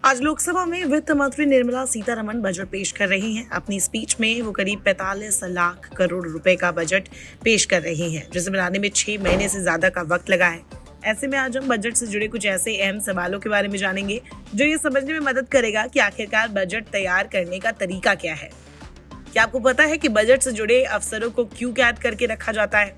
आज लोकसभा में वित्त मंत्री निर्मला सीतारमण बजट पेश कर रही हैं। अपनी स्पीच में वो करीब 45 लाख करोड़ रुपए का बजट पेश कर रही हैं, जिसे बनाने में 6 महीने से ज्यादा का वक्त लगा है। ऐसे में आज हम बजट से जुड़े कुछ ऐसे अहम सवालों के बारे में जानेंगे जो ये समझने में मदद करेगा कि आखिरकार बजट तैयार करने का तरीका क्या है। क्या आपको पता है कि बजट से जुड़े अफसरों को क्यों कैद करके रखा जाता है?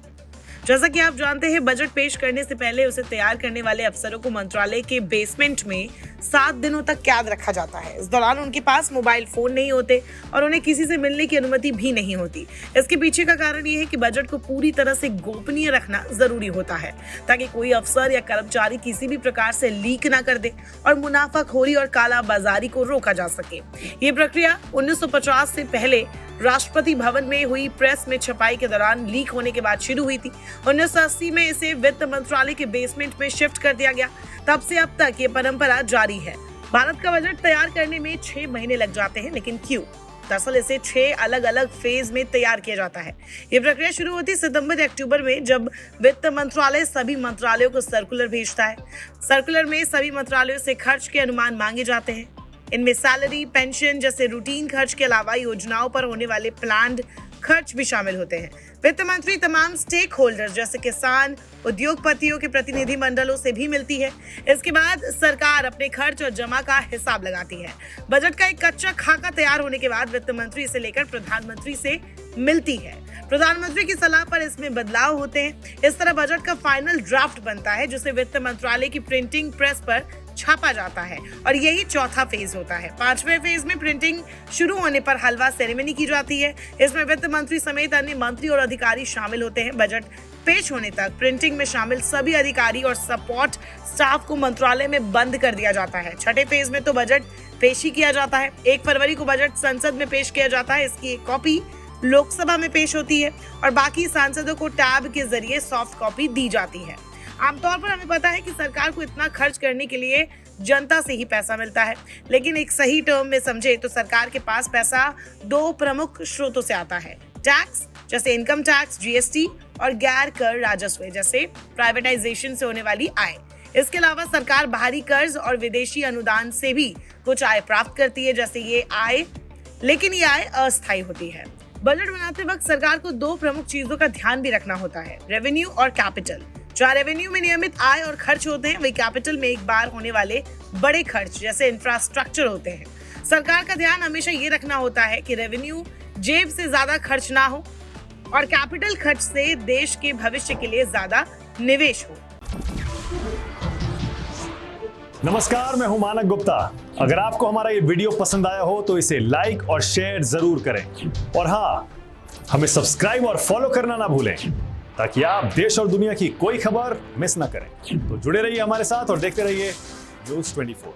जैसा कि आप जानते हैं, बजट पेश करने से पहले उसे तैयार करने वाले अफसरों को मंत्रालय के बेसमेंट में 7 दिनों तक कैद रखा जाता है। इस दौरान उनके पास मोबाइल फोन नहीं होते और उन्हें किसी से मिलने की अनुमति भी नहीं होती। इसके पीछे का कारण ये है कि बजट को पूरी तरह से गोपनीय रखना जरूरी होता है, ताकि कोई अफसर या कर्मचारी किसी भी प्रकार से लीक ना कर दे और मुनाफाखोरी और कालाबाजारी को रोका जा सके। ये प्रक्रिया 1950 से पहले राष्ट्रपति भवन में हुई प्रेस में छपाई के दौरान लीक होने के बाद शुरू हुई थी। 1980 में इसे वित्त मंत्रालय के बेसमेंट में शिफ्ट कर दिया गया। तब से अब तक ये परंपरा जारी है। भारत का बजट तैयार करने में 6 महीने लग जाते हैं, लेकिन क्यों? दरअसल इसे 6 अलग अलग फेज में तैयार किया जाता है। ये प्रक्रिया शुरू होती सितंबर अक्टूबर में, जब वित्त मंत्रालय सभी मंत्रालयों को सर्कुलर भेजता है। सर्कुलर में सभी मंत्रालयों से खर्च के अनुमान मांगे जाते हैं। इनमें सैलरी, पेंशन जैसे रूटीन खर्च के अलावा योजनाओं पर होने वाले प्लान्ड खर्च भी शामिल होते हैं। वित्त मंत्री तमाम स्टेक होल्डर्स जैसे किसान, उद्योगपतियों के प्रतिनिधि मंडलों से भी मिलती है। इसके बाद सरकार अपने खर्च और जमा का हिसाब लगाती है। बजट का एक कच्चा खाका तैयार होने के बाद वित्त मंत्री इसे लेकर प्रधानमंत्री से मिलती है। प्रधानमंत्री की सलाह पर इसमें बदलाव होते हैं। इस तरह बजट का फाइनल ड्राफ्ट बनता है, जिसे वित्त मंत्रालय की प्रिंटिंग प्रेस पर छापा जाता है और यही चौथा फेज होता है। 5वें फेज में प्रिंटिंग शुरू होने पर हलवा सेरेमनी की जाती है। इसमें वित्त मंत्री समेत अन्य मंत्री और अधिकारी शामिल होते हैं। बजट पेश होने तक प्रिंटिंग में शामिल सभी अधिकारी और सपोर्ट स्टाफ को मंत्रालय में बंद कर दिया जाता है। 6ठे फेज में तो बजट पेश ही किया जाता है। 1 फरवरी को बजट संसद में पेश किया जाता है। इसकी एक कॉपी लोकसभा में पेश होती है और बाकी सांसदों को टैब के जरिए सॉफ्ट कॉपी दी जाती है। आमतौर पर हमें पता है कि सरकार को इतना खर्च करने के लिए जनता से ही पैसा मिलता है, लेकिन एक सही टर्म में समझे तो सरकार के पास पैसा 2 प्रमुख स्रोतों से आता है। टैक्स जैसे इनकम टैक्स, जीएसटी, और गैर कर राजस्व जैसे प्राइवेटाइजेशन से होने वाली आय। इसके अलावा सरकार बाहरी कर्ज और विदेशी अनुदान से भी कुछ आय प्राप्त करती है, जैसे ये आय, लेकिन ये आय अस्थायी होती है। बजट बनाते वक्त सरकार को 2 प्रमुख चीजों का ध्यान भी रखना होता है, रेवेन्यू और कैपिटल। जहाँ रेवेन्यू में नियमित आय और खर्च होते हैं, वही कैपिटल में एक बार होने वाले बड़े खर्च जैसे इंफ्रास्ट्रक्चर होते हैं। सरकार का ध्यान हमेशा ये रखना होता है कि रेवेन्यू जेब से ज्यादा खर्च ना हो और कैपिटल खर्च से देश के भविष्य के लिए ज्यादा निवेश हो। नमस्कार, मैं हूं मानक गुप्ता। अगर आपको हमारा ये वीडियो पसंद आया हो तो इसे लाइक और शेयर जरूर करें, और हाँ, हमें सब्सक्राइब और फॉलो करना ना भूलें, ताकि आप देश और दुनिया की कोई खबर मिस ना करें। तो जुड़े रहिए हमारे साथ और देखते रहिए न्यूज़ 24।